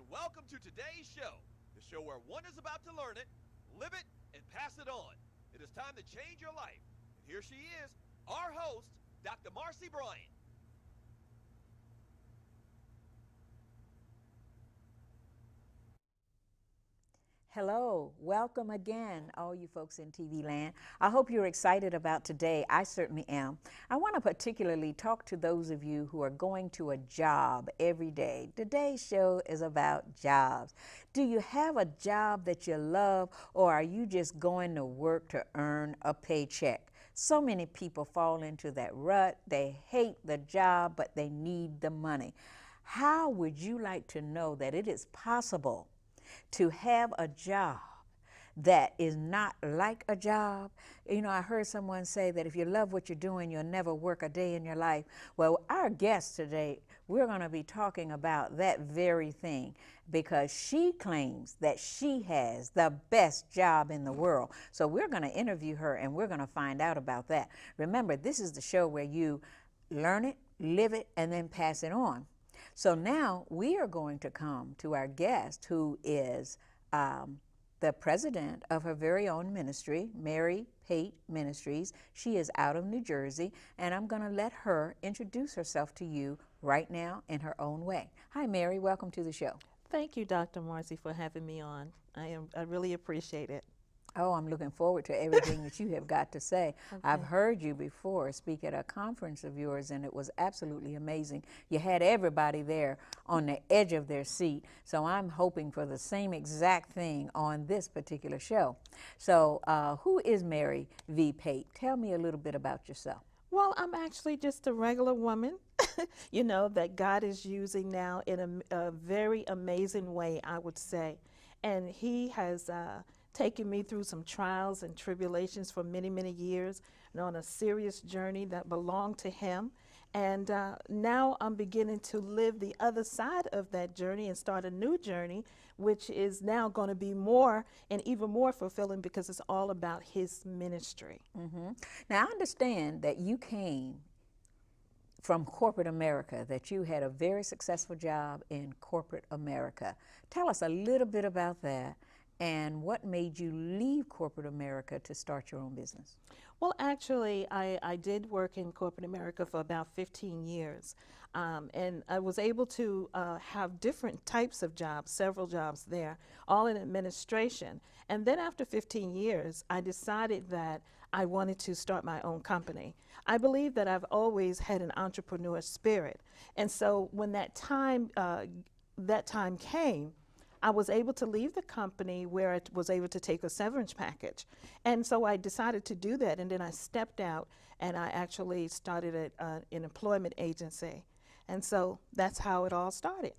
welcome to today's show, the show where one is about to learn it, live it, and pass it on. It is time to change your life. And here she is, our host, Dr. Marci Bryant. Hello, welcome again, all you folks in TV land. I hope you're excited about today. I certainly am. I want to particularly talk to those of you who are going to a job every day. Today's show is about jobs. Do you have a job that you love, or are you just going to work to earn a paycheck? So many people fall into that rut. They hate the job, but they need the money. How would you like to know that it is possible to have a job that is not like a job? You know, I heard someone say that if you love what you're doing, you'll never work a day in your life. Well, our guest today, we're going to be talking about that very thing, because she claims that she has the best job in the world. So we're going to interview her and we're going to find out about that. Remember, this is the show where you learn it, live it, and then pass it on. So now we are going to come to our guest, who is the president of her very own ministry, Mary Pate Ministries. She is out of New Jersey, and I'm going to let her introduce herself to you right now in her own way. Hi, Mary. Welcome to the show. Thank you, Dr. Marci, for having me on. I really appreciate it. Oh, I'm looking forward to everything that you have got to say. Okay. I've heard you before speak at a conference of yours, and it was absolutely amazing. You had everybody there on the edge of their seat, so I'm hoping for the same exact thing on this particular show. So who is Mary V. Pate? Tell me a little bit about yourself. Well, I'm actually just a regular woman, you know, that God is using now in a very amazing way, I would say. And He has taken me through some trials and tribulations for many, many years, and on a serious journey that belonged to Him. And now I'm beginning to live the other side of that journey and start a new journey, which is now going to be more and even more fulfilling, because it's all about His ministry. Mm-hmm. Now, I understand that you came from corporate America, that you had a very successful job in corporate America. Tell us a little bit about that, and what made you leave corporate America to start your own business? Well, actually, I did work in corporate America for about 15 years. And I was able to have different types of jobs, several jobs there, all in administration. And then after 15 years, I decided that I wanted to start my own company. I believe that I've always had an entrepreneur spirit. And so when that time came, I was able to leave the company where I was able to take a severance package. And so I decided to do that, and then I stepped out and I actually started an employment agency. And so that's how it all started.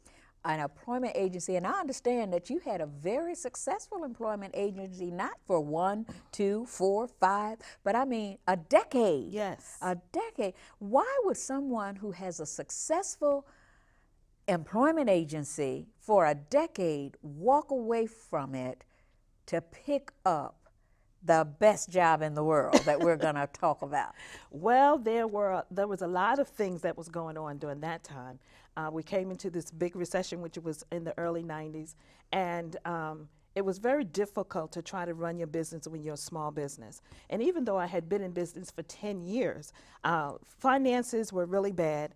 An employment agency, and I understand that you had a very successful employment agency, not for 1, 2, 4, 5, but I mean a decade. Yes. A decade. Why would someone who has a successful employment agency for a decade walk away from it to pick up the best job in the world that we're going to talk about? Well, there was a lot of things that was going on during that time. We came into this big recession, which was in the early 90s, and it was very difficult to try to run your business when you're a small business. And even though I had been in business for 10 years, finances were really bad.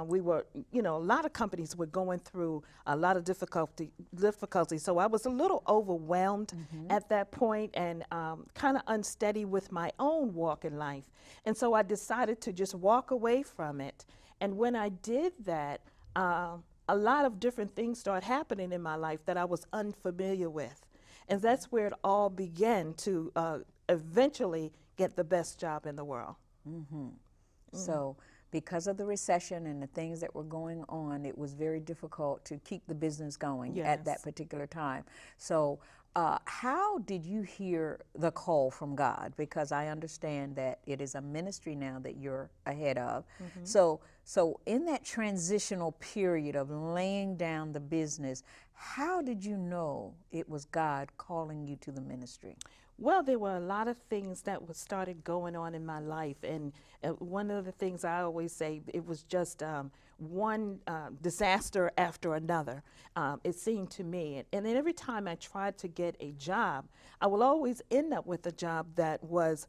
We were, you know, a lot of companies were going through a lot of difficulty. So I was a little overwhelmed at that point, and kind of unsteady with my own walk in life. And so I decided to just walk away from it. And when I did that, a lot of different things started happening in my life that I was unfamiliar with. And that's where it all began to eventually get the best job in the world. So because of the recession and the things that were going on, it was very difficult to keep the business going at that particular time. So how did you hear the call from God? Because I understand that it is a ministry now that you're ahead of. So in that transitional period of laying down the business, how did you know it was God calling you to the ministry? Well, there were a lot of things that was started going on in my life, and one of the things I always say, it was just one disaster after another. It seemed to me, and then every time I tried to get a job, I will always end up with a job that was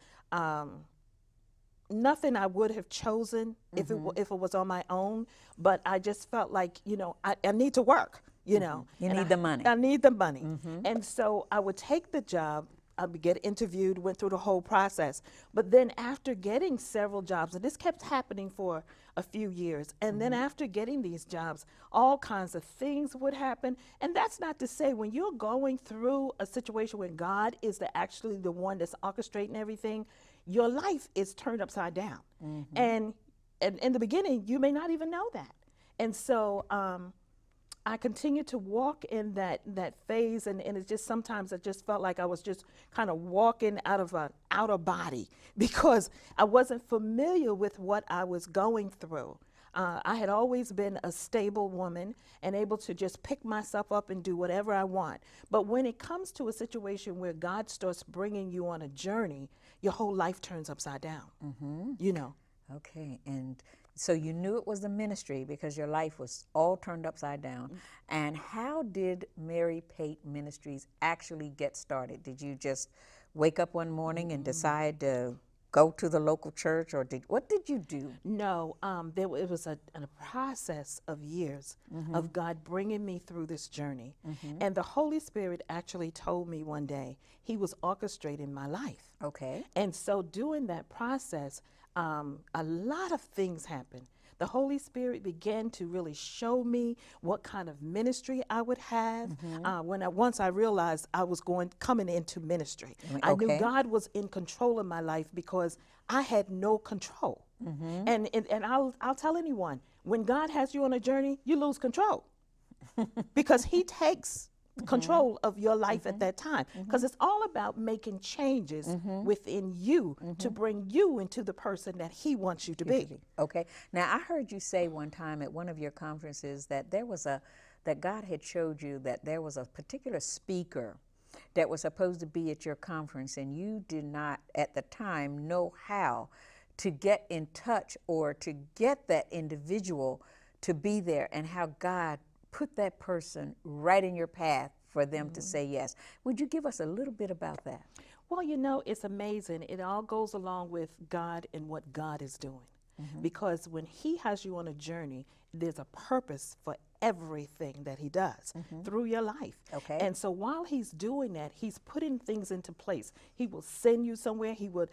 nothing I would have chosen if it was on my own. But I just felt like, you know, I need to work. You know, You and need the money. I need the money, and so I would take the job. I would get interviewed, went through the whole process. But then after getting several jobs, and this kept happening for a few years, and then after getting these jobs, all kinds of things would happen. And that's not to say when you're going through a situation where God is actually the one that's orchestrating everything, your life is turned upside down. And in the beginning, you may not even know that. And so I continued to walk in that phase, and it just sometimes I just felt like I was just kind of walking out of an outer body because I wasn't familiar with what I was going through. I had always been a stable woman and able to just pick myself up and do whatever I want. But when it comes to a situation where God starts bringing you on a journey, your whole life turns upside down, you know. Okay, and so you knew it was the ministry because your life was all turned upside down. And how did Mary Pate Ministries actually get started? Did you just wake up one morning and decide to go to the local church, or what did you do? No, it was a process of years of God bringing me through this journey. And the Holy Spirit actually told me one day he was orchestrating my life. Okay. And so during that process, a lot of things happened. The Holy Spirit began to really show me what kind of ministry I would have. Once I realized I was coming into ministry, I knew God was in control of my life because I had no control. And I'll tell anyone, when God has you on a journey, you lose control because He takes control of your life at that time, because it's all about making changes within you to bring you into the person that He wants you to be. Okay. Now, I heard you say one time at one of your conferences that that God had showed you that there was a particular speaker that was supposed to be at your conference, and you did not at the time know how to get in touch or to get that individual to be there, and how God put that person right in your path for them to say yes. Would you give us a little bit about that? Well, you know, it's amazing. It all goes along with God and what God is doing. Because when He has you on a journey, there's a purpose for everything that He does through your life. Okay. And so while He's doing that, He's putting things into place. He will send you somewhere. He would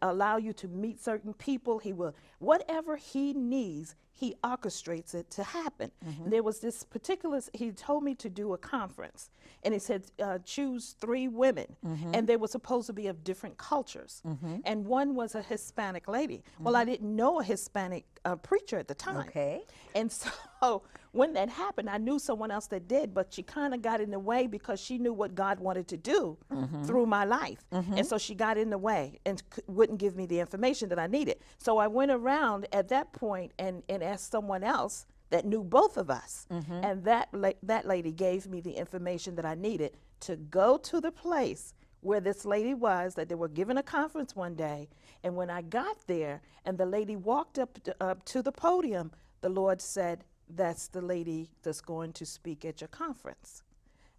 allow you to meet certain people. He will, whatever He needs, He orchestrates it to happen. There was this particular, He told me to do a conference, and He said, choose 3 women, and they were supposed to be of different cultures. And one was a Hispanic lady. Well, I didn't know a Hispanic preacher at the time. Okay. And so when that happened, I knew someone else that did, but she kind of got in the way because she knew what God wanted to do through my life. And so she got in the way and wouldn't give me the information that I needed. So I went around at that point and asked someone else that knew both of us. And that lady gave me the information that I needed to go to the place where this lady was, that they were giving a conference one day. And when I got there and the lady walked up to the podium, the Lord said, that's the lady that's going to speak at your conference.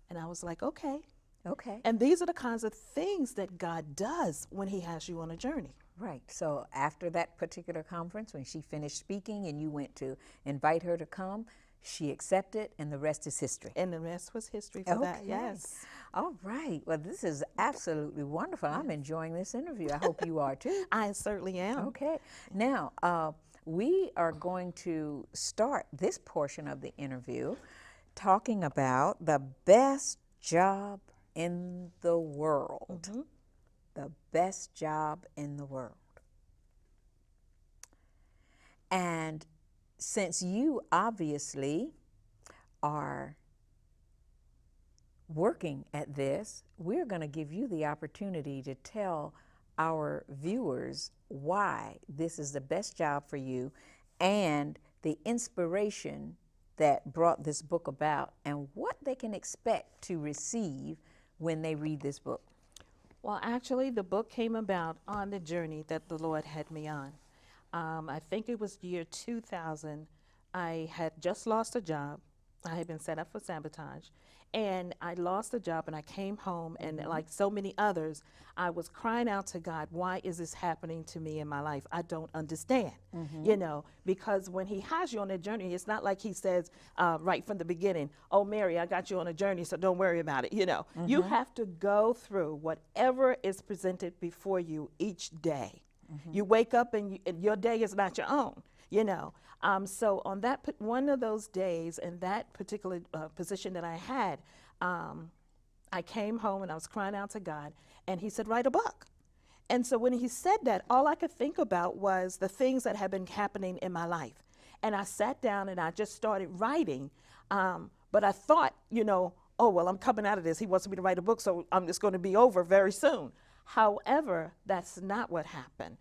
And I was like, okay. Okay. And these are the kinds of things that God does when He has you on a journey. Right. So after that particular conference, when she finished speaking and you went to invite her to come, she accepted, and the rest is history. And the rest was history for that, yes. All right. Well, this is absolutely wonderful. I'm enjoying this interview. I hope you are too. I certainly am. Okay. Now, we are going to start this portion of the interview talking about the best job in the world. The best job in the world. And since you obviously are working at this, we're going to give you the opportunity to tell our viewers why this is the best job for you and the inspiration that brought this book about and what they can expect to receive when they read this book. Well, actually, the book came about on the journey that the Lord had me on. I think it was year 2000. I had just lost a job. I had been set up for sabotage. And I lost the job and I came home and like so many others, I was crying out to God, why is this happening to me in my life? I don't understand, you know, because when he has you on a journey, it's not like he says right from the beginning, oh, Mary, I got you on a journey, so don't worry about it. You know, you have to go through whatever is presented before you each day. You wake up and your day is not your own, you know. So on that one of those days, in that particular position that I had, I came home and I was crying out to God, and he said, write a book. And so when he said that, all I could think about was the things that had been happening in my life. And I sat down and I just started writing. But I thought, you know, oh, well, I'm coming out of this. He wants me to write a book, so it's going to be over very soon. However, that's not what happened.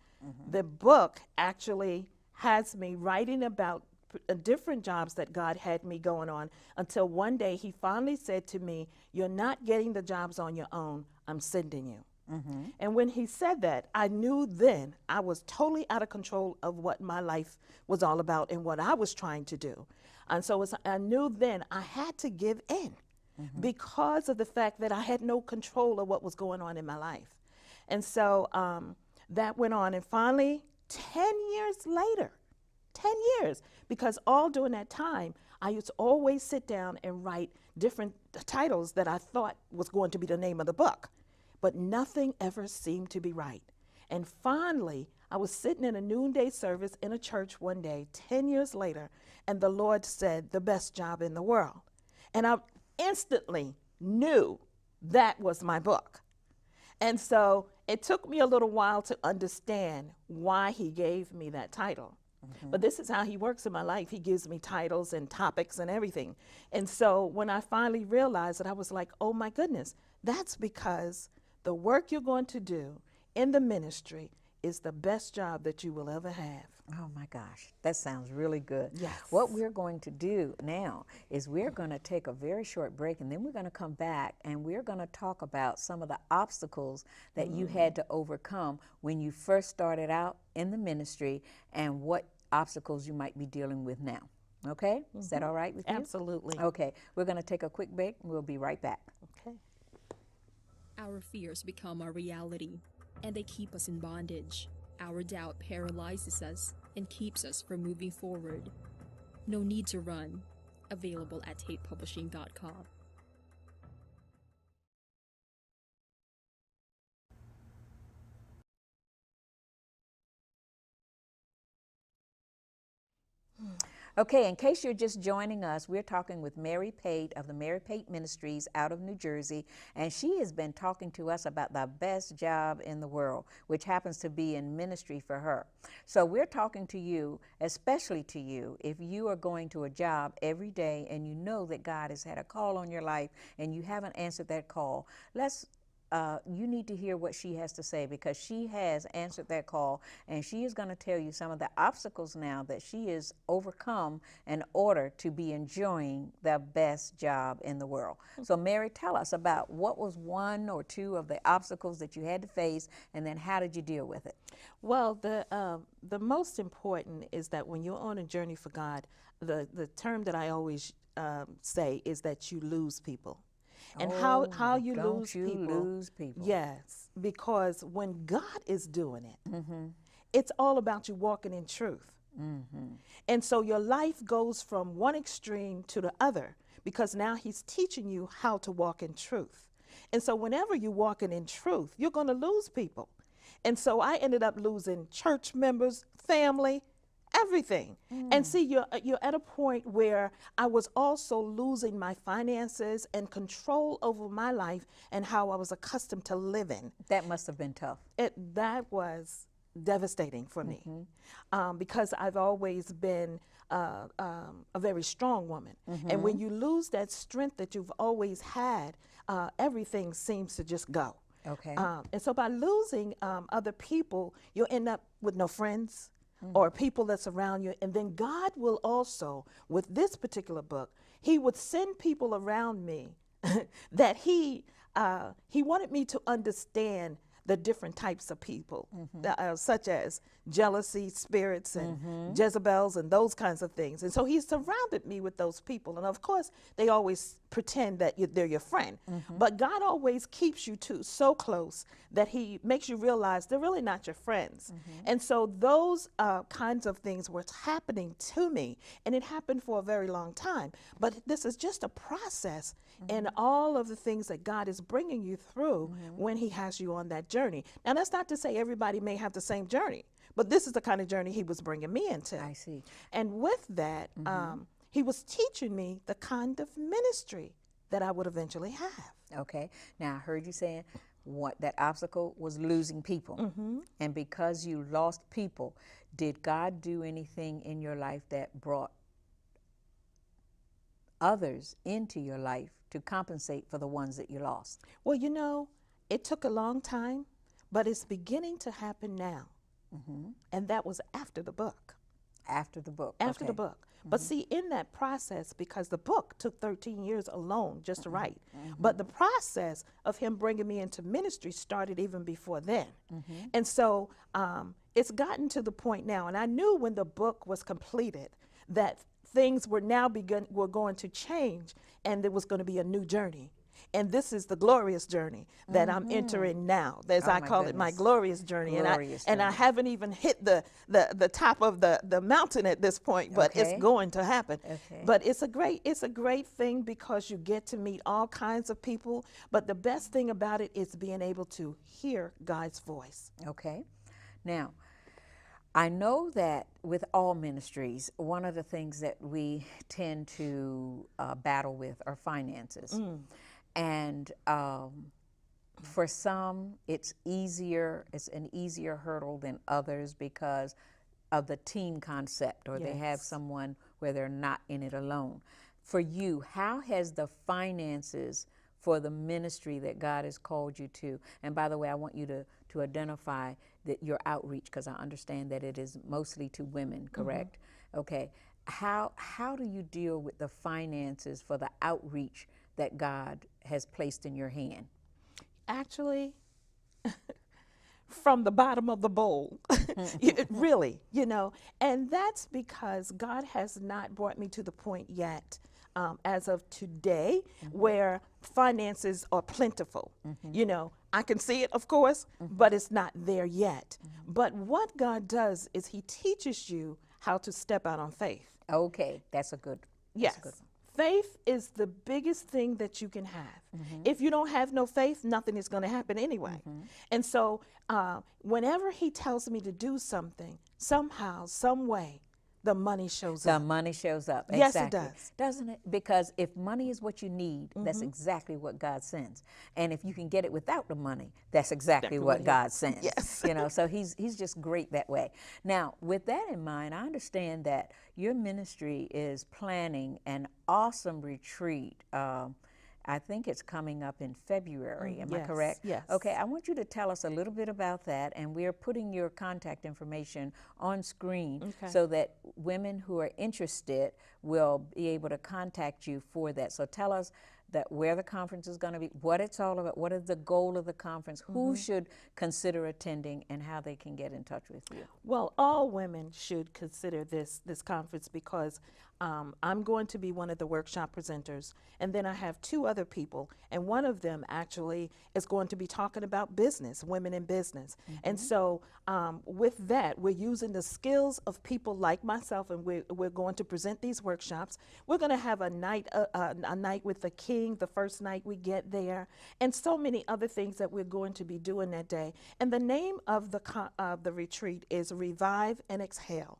The book actually has me writing about different jobs that God had me going on until one day he finally said to me, you're not getting the jobs on your own, I'm sending you. And when he said that, I knew then I was totally out of control of what my life was all about and what I was trying to do. And so I knew then I had to give in because of the fact that I had no control of what was going on in my life. And so that went on, and finally, 10 years later, 10 years, because all during that time, I used to always sit down and write different titles that I thought was going to be the name of the book, but nothing ever seemed to be right. And finally, I was sitting in a noonday service in a church one day, 10 years later, and the Lord said, the best job in the world. And I instantly knew that was my book. And so it took me a little while to understand why he gave me that title. But this is how he works in my life. He gives me titles and topics and everything. And so when I finally realized it, I was like, oh my goodness, that's because the work you're going to do in the ministry is the best job that you will ever have. Oh my gosh, that sounds really good. Yes. What we're going to do now is we're going to take a very short break, and then we're going to come back and we're going to talk about some of the obstacles that you had to overcome when you first started out in the ministry and what obstacles you might be dealing with now. Okay? Is that all right with you? Absolutely. Okay, we're going to take a quick break and we'll be right back. Okay. Our fears become our reality, and they keep us in bondage. Our doubt paralyzes us and keeps us from moving forward. No need to run. Available at tatepublishing.com. Okay, in case you're just joining us, we're talking with Mary Pate of the Mary Pate Ministries out of New Jersey, and she has been talking to us about the best job in the world, which happens to be in ministry for her. So we're talking to you, especially to you, if you are going to a job every day and you know that God has had a call on your life and you haven't answered that call. You need to hear what she has to say, because she has answered that call, and she is going to tell you some of the obstacles now that she has overcome in order to be enjoying the best job in the world. So Mary, tell us about what was one or two of the obstacles that you had to face, and then how did you deal with it? Well, the most important is that when you're on a journey for God, the term that I always say is that you lose people. And how you lose people. Yes, because when God is doing it, it's all about you walking in truth. And so your life goes from one extreme to the other, because now he's teaching you how to walk in truth. And so whenever you're walking in truth, you're going to lose people. And so I ended up losing church members, family, everything. And see, you're at a point where I was also losing my finances and control over my life and how I was accustomed to living. That must have been tough. That was devastating for me, because I've always been a very strong woman. And when you lose that strength that you've always had, everything seems to just go. Okay. And so by losing other people, you'll end up with no friends or people that's around you. And then God will also, with this particular book, he would send people around me that he he wanted me to understand the different types of people, such as jealousy spirits and Jezebels and those kinds of things. And so he surrounded me with those people. And of course, they always pretend that they're your friend. But God always keeps you so close that he makes you realize they're really not your friends. And so those kinds of things were happening to me. And it happened for a very long time. But this is just a process in all of the things that God is bringing you through when he has you on that journey. Now, that's not to say everybody may have the same journey, but this is the kind of journey he was bringing me into. I see. And with that, he was teaching me the kind of ministry that I would eventually have. Okay. Now, I heard you saying what that obstacle was losing people. And because you lost people, did God do anything in your life that brought others into your life to compensate for the ones that you lost? Well, you know, it took a long time, but it's beginning to happen now. And that was after the book. After the book. After the book. But see, in that process, because the book took 13 years alone just to write, but the process of him bringing me into ministry started even before then. And so it's gotten to the point now, and I knew when the book was completed that things were now were going to change, and there was going to be a new journey. And this is the glorious journey that I'm entering now, as I call it, my glorious journey. And I haven't even hit the top of the mountain at this point, but it's going to happen. But it's a great thing because you get to meet all kinds of people. But the best thing about it is being able to hear God's voice. Okay. Now, I know that with all ministries, one of the things that we tend to battle with are finances. And for some, it's an easier hurdle than others because of the team concept, or they have someone where they're not in it alone. For you, how has the finances for the ministry that God has called you to, and by the way, I want you to identify that your outreach, because I understand that it is mostly to women, correct? Okay. How do you deal with the finances for the outreach that God has placed in your hand? Actually, from the bottom of the bowl, really, you know, and that's because God has not brought me to the point yet, as of today, where finances are plentiful. You know, I can see it, of course, but it's not there yet. But what God does is he teaches you how to step out on faith. Okay, that's a good one. Faith is the biggest thing that you can have. If you don't have no faith, nothing is going to happen anyway. And so whenever he tells me to do something, somehow, some way, the money shows up. The money shows up. Yes, exactly. it does. Doesn't it? Because if money is what you need, that's exactly what God sends. And if you can get it without the money, that's exactly what God sends. Yes. You know, so he's just great that way. Now, with that in mind, I understand that your ministry is planning an awesome retreat. I think it's coming up in February. Am I correct? Yes. Okay, I want you to tell us a little bit about that, and we're putting your contact information on screen so that women who are interested will be able to contact you for that. So tell us that where the conference is going to be, what it's all about, what is the goal of the conference, who should consider attending, and how they can get in touch with you. Well, all women should consider this conference because I'm going to be one of the workshop presenters, and then I have two other people, and one of them actually is going to be talking about business, women in business. And so with that, we're using the skills of people like myself, and we're going to present these workshops. We're going to have a night with the king, the first night we get there, and so many other things that we're going to be doing that day. And the name of the retreat is Revive and Exhale.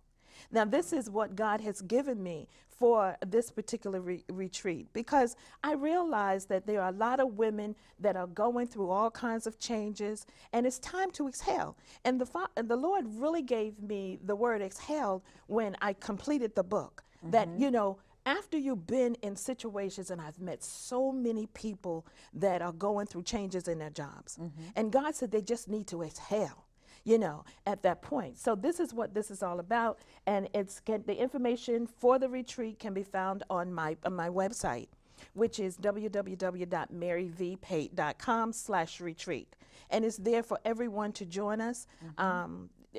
Now, this is what God has given me for this particular retreat, because I realize that there are a lot of women that are going through all kinds of changes, and it's time to exhale. And the Lord really gave me the word exhale when I completed the book, that, you know, after you've been in situations, and I've met so many people that are going through changes in their jobs, and God said they just need to exhale, you know, at that point. So this is what this is all about, and the information for the retreat can be found on my website. which is www.maryvpate.com/retreat. And it's there for everyone to join us.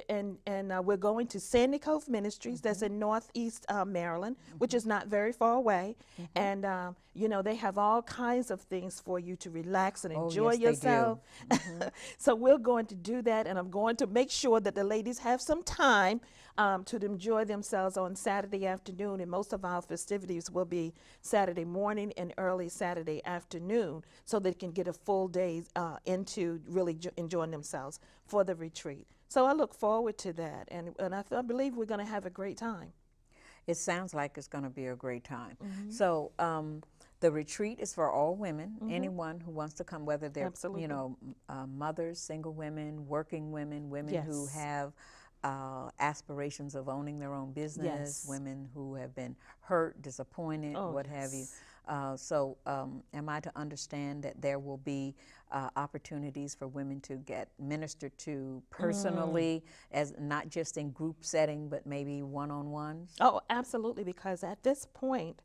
And we're going to Sandy Cove Ministries, that's in Northeast Maryland, which is not very far away. And, you know, they have all kinds of things for you to relax and enjoy yes, yourself. So we're going to do that, and I'm going to make sure that the ladies have some time to enjoy themselves on Saturday afternoon. And most of our festivities will be Saturday morning and early Saturday afternoon, so they can get a full day into really enjoying themselves for the retreat. So I look forward to that, and I believe we're going to have a great time. It sounds like it's going to be a great time. So the retreat is for all women, anyone who wants to come, whether they're, you know, mothers, single women, working women, women who have aspirations of owning their own business, women who have been hurt, disappointed, what have you. So am I to understand that there will be opportunities for women to get ministered to personally, as not just in group setting, but maybe one-on-ones? Oh, absolutely, because at this point,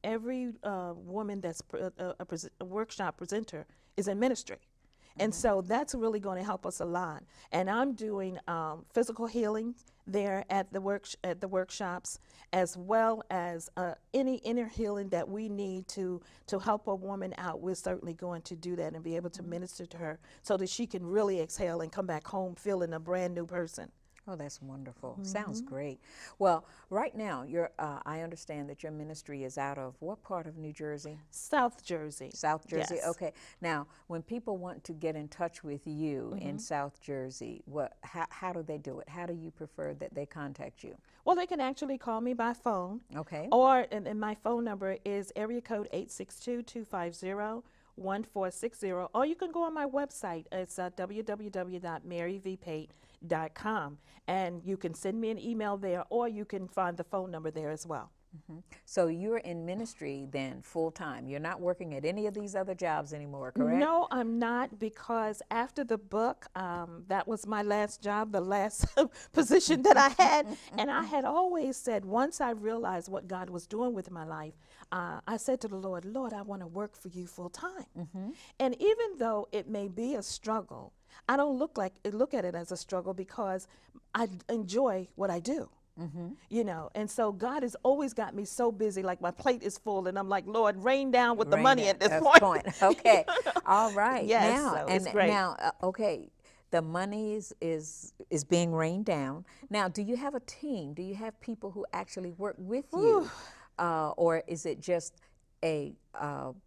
every woman that's a workshop presenter is in ministry. And so that's really going to help us a lot. And I'm doing physical healing there at the workshops, as well as any inner healing that we need to help a woman out. We're certainly going to do that and be able to minister to her so that she can really exhale and come back home feeling a brand new person. Oh, that's wonderful. Sounds great. Well, right now, I understand that your ministry is out of what part of New Jersey? South Jersey. South Jersey, Yes. okay. Now, when people want to get in touch with you in South Jersey, how do they do it? How do you prefer that they contact you? Well, they can actually call me by phone. Okay. Or, and my phone number is area code 862-250-1460. Or you can go on my website. It's www.maryvpate.com. And you can send me an email there, or you can find the phone number there as well. So you're in ministry then full time. You're not working at any of these other jobs anymore, correct? No, I'm not, because after the book, that was my last job, the last position that I had. And I had always said, once I realized what God was doing with my life, I said to the Lord, Lord, I want to work for you full time. And even though it may be a struggle, I don't look at it as a struggle, because I enjoy what I do. You know, and so God has always got me so busy, like my plate is full, and I'm like, Lord, rain down with the money at this point. Okay, all right. Yes, now, so it's great. Now, okay, the money is being rained down. Now, do you have a team? Do you have people who actually work with you, or is it just a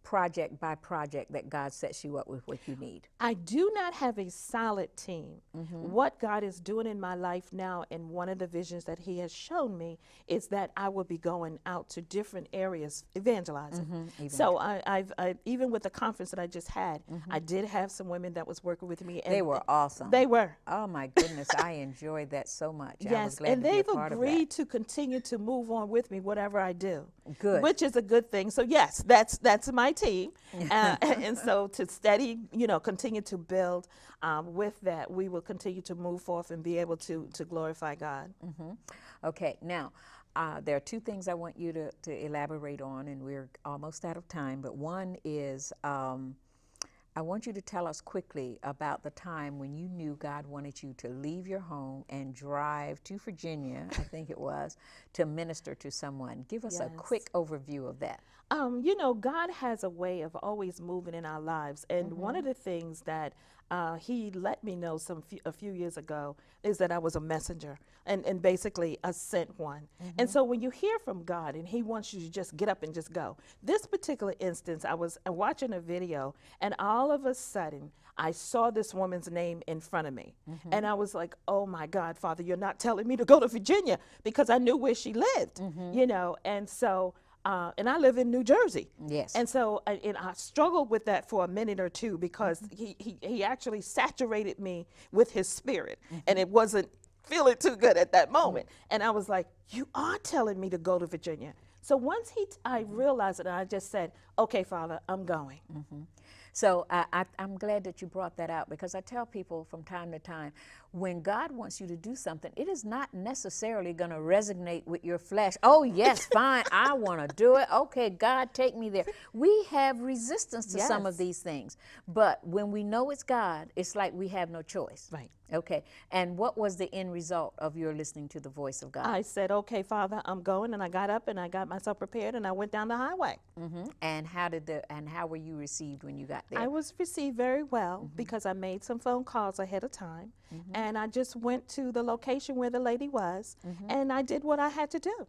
project by project that God sets you up with what you need? I do not have a solid team. What God is doing in my life now, and one of the visions that He has shown me, is that I will be going out to different areas evangelizing. So I've even with the conference that I just had, I did have some women that was working with me. And they were awesome. They were. Oh my goodness, I enjoyed that so much. I was Yes, glad and to be a they've part of that. agreed to continue to move on with me, whatever I do. Good. Which is a good thing. So yes, that's my team. And so to steady, continue to build with that, we will continue to move forth and be able to glorify God. Okay, now, there are two things I want you to elaborate on, and we're almost out of time, but one is I want you to tell us quickly about the time when you knew God wanted you to leave your home and drive to Virginia, I think it was, to minister to someone. Give us a quick overview of that. God has a way of always moving in our lives. And one of the things that He let me know a few years ago is that I was a messenger and basically a sent one. And so when you hear from God and He wants you to just get up and just go. This particular instance, I was watching a video, and all of a sudden, I saw this woman's name in front of me. And I was like, oh my God, Father, you're not telling me to go to Virginia, because I knew where she lived, and so and I live in New Jersey. Yes. And so I struggled with that for a minute or two, because he actually saturated me with His Spirit, and it wasn't feeling too good at that moment. And I was like, you are telling me to go to Virginia. So once I realized it, I just said, okay, Father, I'm going. So I'm glad that you brought that out, because I tell people from time to time, when God wants you to do something, it is not necessarily going to resonate with your flesh. Oh, yes, fine, I want to do it. Okay, God, take me there. We have resistance to some of Yes. these things. But when we know it's God, it's like we have no choice. Right. Okay. And what was the end result of your listening to the voice of God? I said, okay, Father, I'm going, and I got up and I got myself prepared and I went down the highway. And how were you received when you got there? I was received very well because I made some phone calls ahead of time, and I just went to the location where the lady was, and I did what I had to do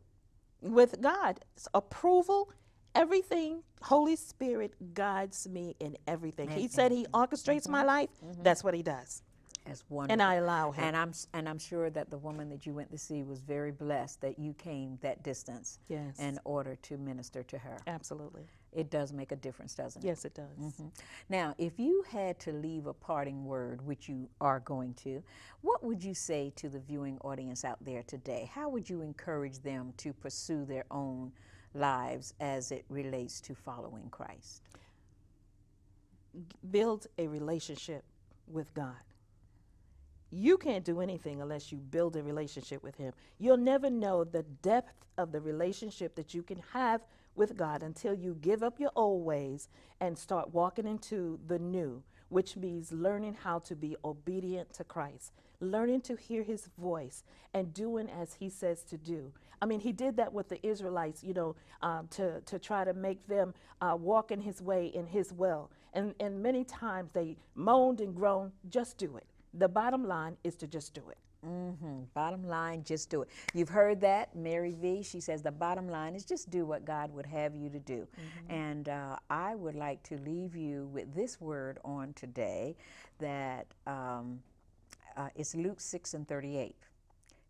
with God's approval. Everything, Holy Spirit guides me in everything. He said He orchestrates my life. That's what He does. That's wonderful. And I allow Him. And I'm sure that the woman that you went to see was very blessed that you came that distance Yes. in order to minister to her. Absolutely. It does make a difference, doesn't it? Yes, it does. Now, if you had to leave a parting word, which you are going to, what would you say to the viewing audience out there today? How would you encourage them to pursue their own lives as it relates to following Christ? Build a relationship with God. You can't do anything unless you build a relationship with Him. You'll never know the depth of the relationship that you can have with God until you give up your old ways and start walking into the new, which means learning how to be obedient to Christ, learning to hear His voice and doing as He says to do. I mean, He did that with the Israelites, to try to make them walk in His way, in His will. And many times they moaned and groaned, just do it. The bottom line is to just do it. Bottom line, just do it. You've heard that, Mary V. She says the bottom line is just do what God would have you to do. And I would like to leave you with this word on today that it's Luke 6:38.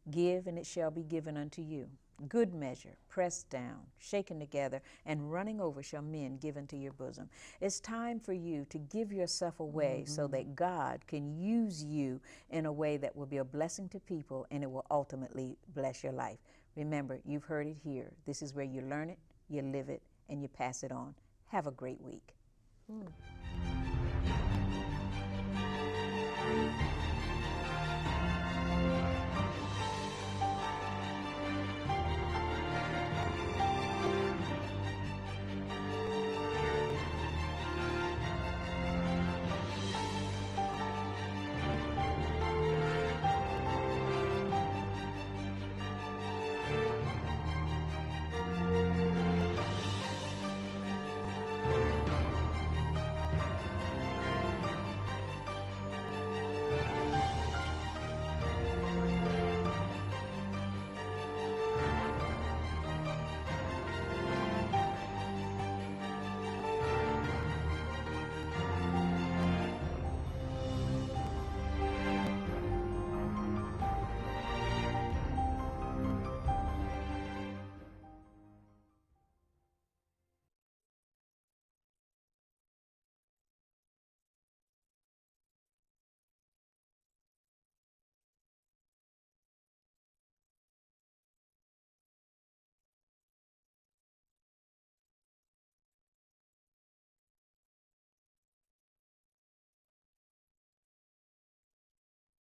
Give, and it shall be given unto you. Good measure, pressed down, shaken together, and running over shall men give into your bosom. It's time for you to give yourself away so that God can use you in a way that will be a blessing to people, and it will ultimately bless your life. Remember, you've heard it here. This is where you learn it, you live it, and you pass it on. Have a great week.